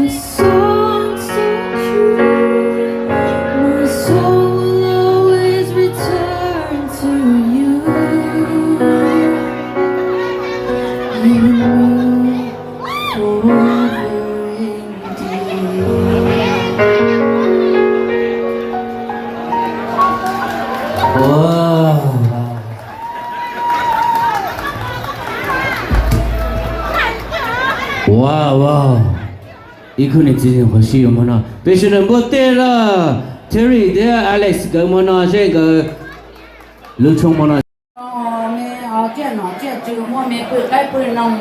A song so true, my soul will always return to you. You forever indeed. Wow.哇哇！一口你之前和西有么呢？必须能不对了。Terry 的 Alex 跟么呢？这个刘聪么呢？chuyện nó chuyện chữ mua mẹ bự cái bự nồng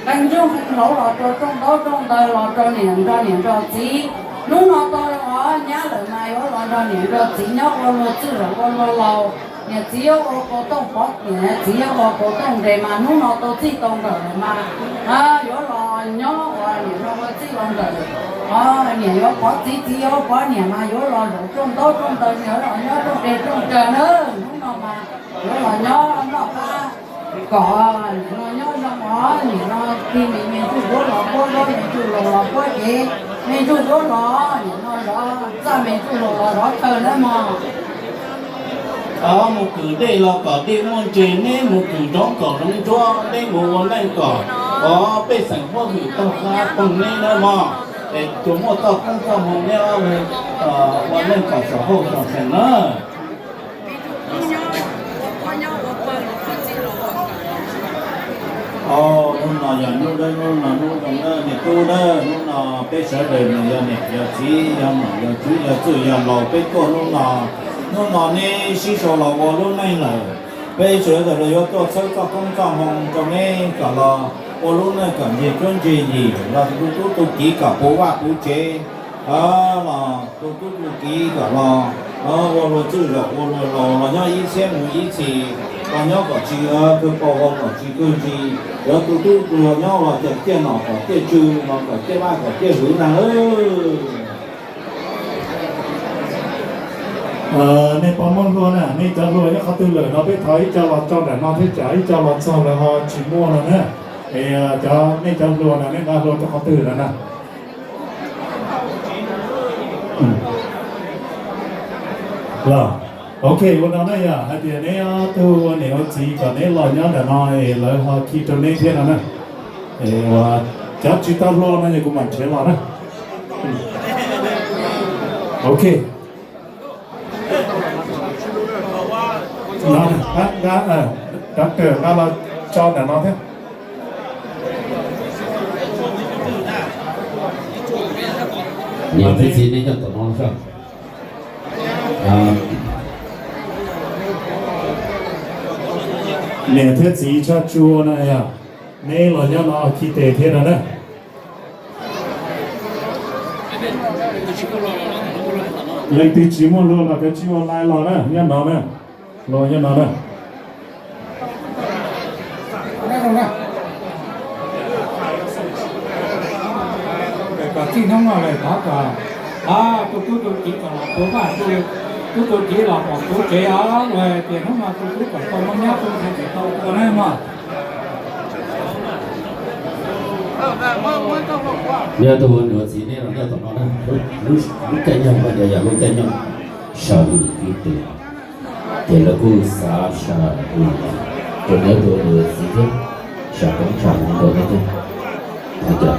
anh chung lẩu lò cho trong đó trong đời lò cho niệm cho chỉ lúc nó tôi có nhá lời này có lò cho niệm cho chỉ nhớ con lò chữ rồi con lò nhà chỉ có cổ tông phật nhà chỉ có cổ tông để mà lúc nó tôi chỉ tông rồi mà có lò nhớ và niệm cho có chỉ tông rồi nhà có phật chỉ có phật nhà mà có lò trong đó trong đời nhớ lò nhớ trong đề trong trời nữa lúc nó mà có lò nhớ nó có nó nhớ nó có nó khi mình chú bố nó bố đó mình chú nó bố gì mình chú bố nó đó ra mình chú nó đó chờ nữa mà một cử đây là có đi môn chơi nên một cử đó có rong cho đây một món này có bê sản hoa hủy tao khá bằng nên nữa mà để chúng một tao không sao hồng nhau món này có sở hữu sở sản nữa lúc nào giờ lúc đây lúc nào lúc còn đó nhiệt tu đó lúc nào bé sợ đời mình giờ nhiệt giờ chỉ giờ mà giờ chú giờ chú giờ lò bé cô lúc nào nè xí số lò vào lúc này là bé sợ đời là do tôi sợ các công trạng hồng cho nên cả là vào lúc này cả gì chuyên gì là tôi kỹ cả bố và bố chế là tôi kỹ cả là vào lúc chú giờ vào lúc là nhau ý xem một ý chỉ còn nhau có chỉ cái bảo hộ có chỉ cái gì rồi tôi nhau là cái tiền nào có tiền trừ nó có tiền ba có tiền hướng nàoในปอมอนรัวน่ะนี่จะรวยแล้วเขาตื่นเลยเราไปถอยจะหลอดจอดแต่นอนที่ใจจะหลอดซองแล้วhọ chỉ mua là nèจะนี่จะรัวน่ะนี่รัวจะเขาตื่นแล้วนะlà okวันนั้นเนี่ยไอเดียเนี่ยตัวเนี่ยจีกับเนี่ยลอยเนี่ยแต่น้อยเลยhọคิดตัวนี้เท่านั้นนะว่าจับจิตตลอดนั่นยังกูมันเชื่อแล้วนะโอเคนั่นดักเตอร์นั่นเราจอดแต่น้อยเท่าเนี่ยที่ซีนี่จะต่อน้องใช่เนี่ยเทสีชาจูนะ呀นี่เราเนี่ยเราคิดเตะเท่านั้นนะเลยตีจิมรู้ละก็จิมไล่เรานะเนี่ยน้องนะเราเนี่ยน้องนะก็ที่น้องเราเลยพักอ่ะตัวจีก่อนตัวบ้านตัวจีเราบอกตัวจีอ่ะเลยเปลี่ยนเข้ามาตัวก่อนตอนมันยับตัวแทนตัวนั้นมาเนี่ยตัวเนี่ยซีนี่เราเนี่ยต่อน้องนะรู้แก่ยังว่าอย่ารู้แก่ยังชาลีที่เตะเดี๋ยวเรากูสาชาลีตัวเนี่ยตัวเนี่ยซีนี่ชาของชาของตัวเนี่ยอาจจะ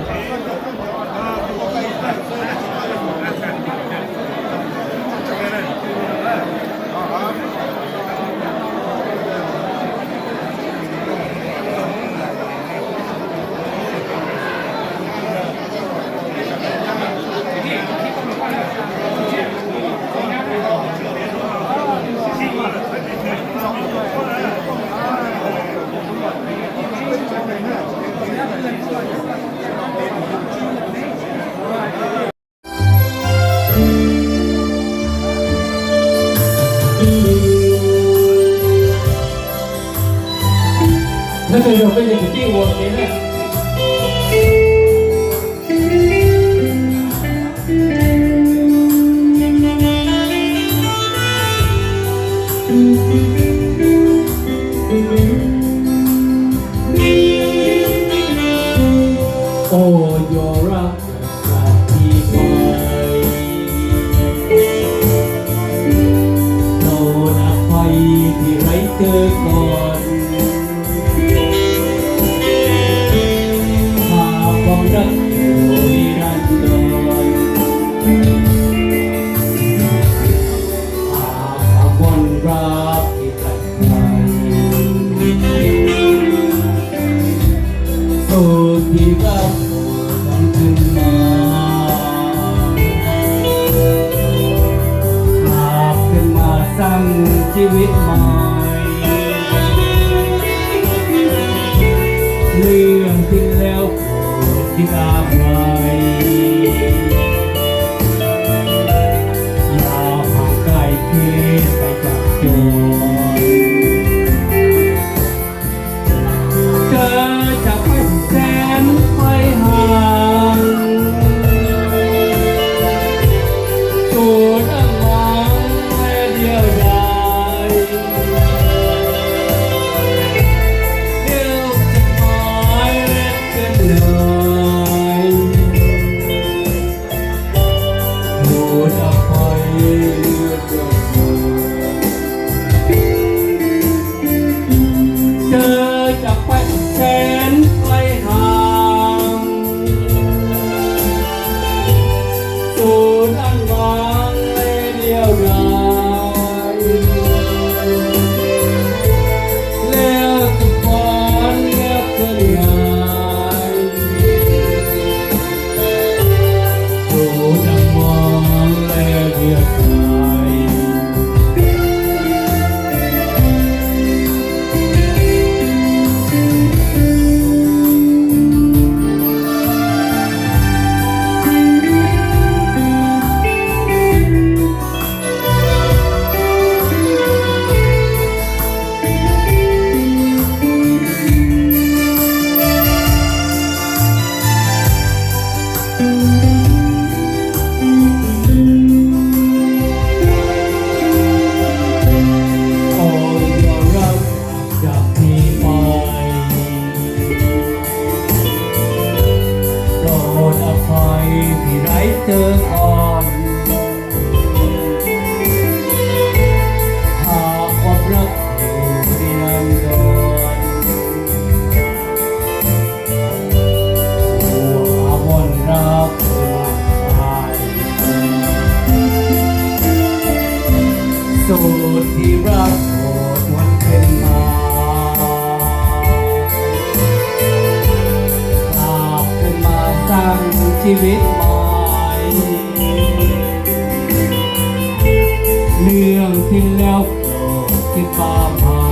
那个有被人给定我给的。โอ้ยรัก ก่อนหาความรักอยู่นิรันดรหาความรักที่กัดใจสุดที่รักต้องขึ้นมาหากขึ้นมาสร้างชีวิตใหม่เรื่องที่แล้วโปรดที่ตามไว้อย่าห่างไกลเคิดไปจากจนเธอจะไปแสนไปห่างสู่ดังหวังไม่เดียวดายเดี๋ยวจะหายเล็ดกันเลยดูดเอาไปเลือดเดือดเธอจะไปแสนไกลห่างสู่ดังหวังไม่เดียวดายแล้วจะฝันแล้วจะหายสู่ดังหวังแล้วเดียวดาย โอ้ยอมรับจากนี้ไปโปรดอภัยที่ไร้เธอก่อนหากความรักอยู่ที่นั่นก่อนหัววนรักวันตายสูตรที่รักโปรดวันเป็นมากลับขึ้นมาสร้างชีวิตใหม่เรื่องที่แล้วโปรดที่ป่าไม้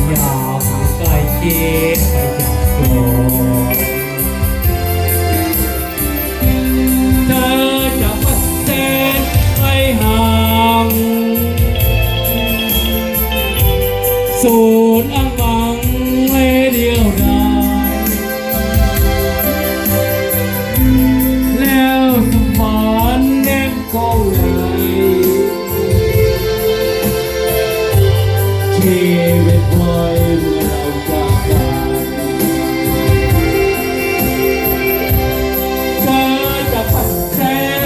อย่าห่างไกลคิดไปจากตัว เธอจะไปแสนไปห่างสู่อังวังไม่เดียวดายแล้วสวรรค์เด็กก็ไหลชีวิตไว้เมื่อเราจากกัน เธอจะไปแส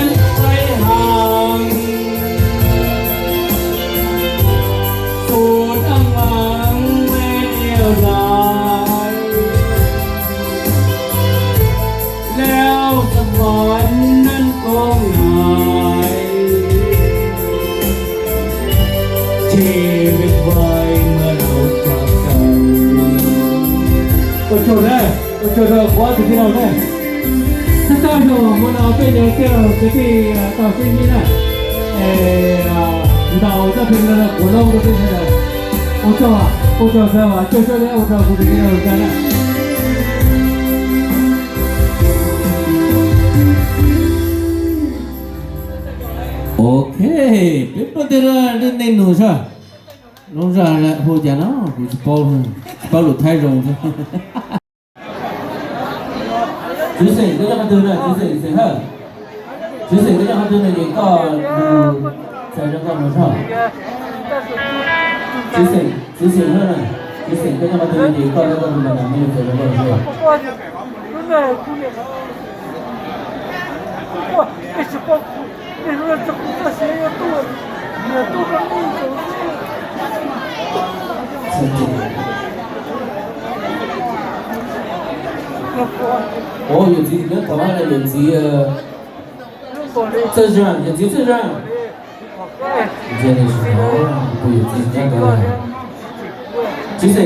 นไปห่างสู่ดังหวังไม่เดียวดายแล้วสวรรค์นั้นก็หายชีวิตไว้เมื่อเราจากกันโอ้โหแน่โอ้โหแน่ขอถึงที่เราแน่ ถ้าเจ้าโยมมันเอาไปเดี๋ยวเจ้าจะที่ต่อไปนี้นะเราจะเป็นอะไรหัวเราจะเป็นอะไรโอ้เจ้าใช่ไหมเจ้าเนี่ยโอ้เจ้าคุณจะเอากันนะโอเคเป็นประเด็นเรื่องในหนูใช่น้องจะอะไรพูดอย่างนั้นพูดสปอร์ตหลุดไทยลงใช่主席，你让他丢了，主席，谁好？主席，你让他丢了，你告在这个门上。主席，好了，主席，你让他丢了，你告这个门上，没有在这个门上。我这是我，你说这这些也多。哦，有机，那台湾的有机这样，有机这样。你见的时候不有机那个，几岁？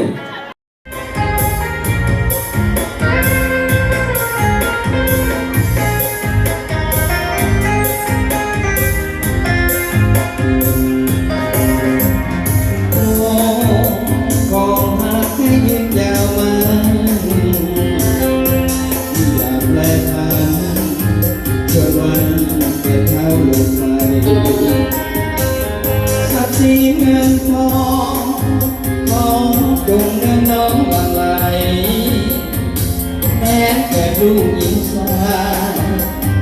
เงินทองของจงเงินน้องหลั่งไหลแม้แต่ลูกหญิงสาว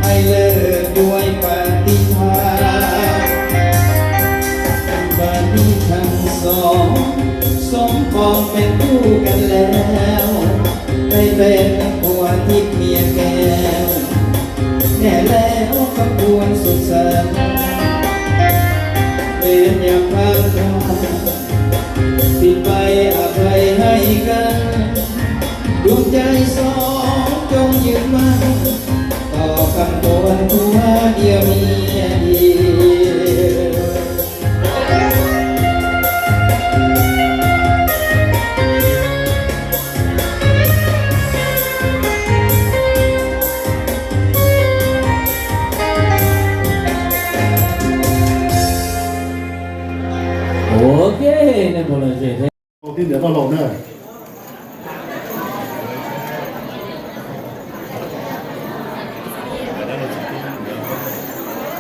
ให้เลิกด้วยปฏิภาณบัดนี้ทั้งสองสมปองเป็นคู่กันแล้วได้เป็นผัวที่เมียแก้วแน่แล้วก็ควรสุขสันต์เป็นอย่างพางทางปิดไปอภัยให้กันดวงใจสองจงยืนมั่นต่อคำตนผัวเดียวเมียเดียวOK，那不能睡。我跟你聊到老呢。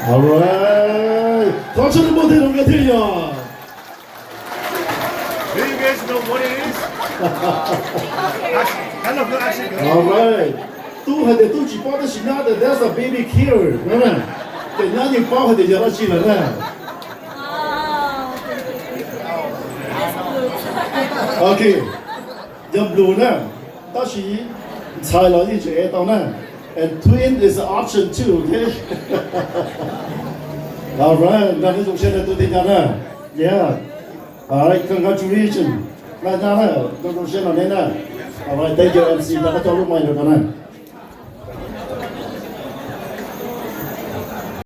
Alright， 掌声的莫听龙哥听呀。Do you guys know what it is? Hello, good actually. Alright， 都还得都举报的是那的 ，That's a baby killer，对不对？对，那你包还得叫他进来呢。OK， ยังblue 呢，但是菜了一直爱到呢 ，and twin is an option too， OK 。Alright， 那你从现在都听讲呢 ，Yeah，Alright， congratulations， 那家呢，都从现在呢 ，Alright， thank you MC， 那个叫录麦的呢。